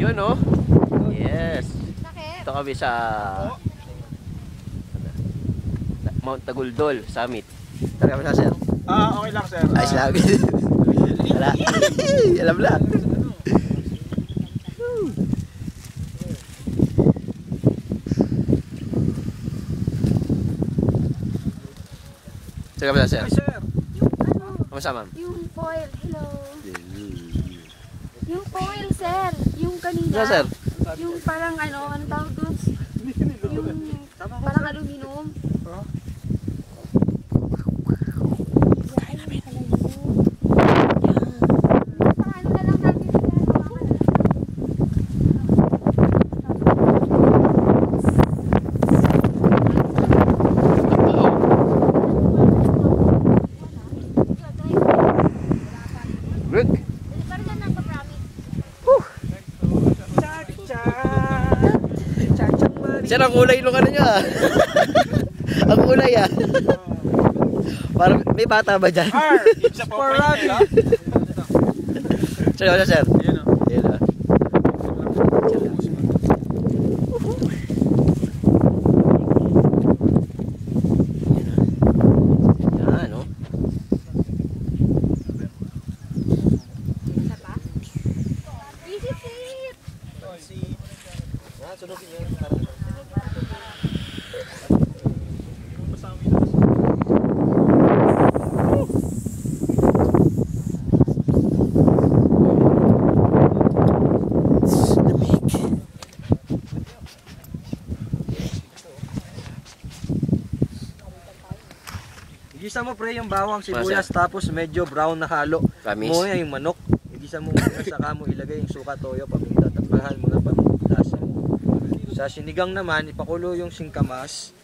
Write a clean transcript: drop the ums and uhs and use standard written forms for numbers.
Yun oh. Yes. Ito kami sa Mount Taguldol Summit. Tara kami sa sir. Okay lang sir. Ayos lang. Wala. Alam lang. Tara kami sa sir. Sir. Kamusta ma'am? Yung foil, hello. Yung foil, sir. Yung kanina. Sir, sir. Yung parang ano tawag doon? Yung parang aluminum. Paano na lang natin Look. Sir, ang kulay nung ano niya. Ang kulay ah. Parang may bata ba dyan? It's a for rabbit. Sir, wala sir. Yun o. Yan ah. Yan oh. Easy fit. Sunugin niya. Igisa mo pre yung bawang sibuyas tapos medyo brown na halo. Kamis. Muya yung manok. Igisa mo muna saka mo ilagay yung suka, toyo, paminta. Tapahan mo na pamilasa mo. Sa sinigang naman ipakulo yung singkamas.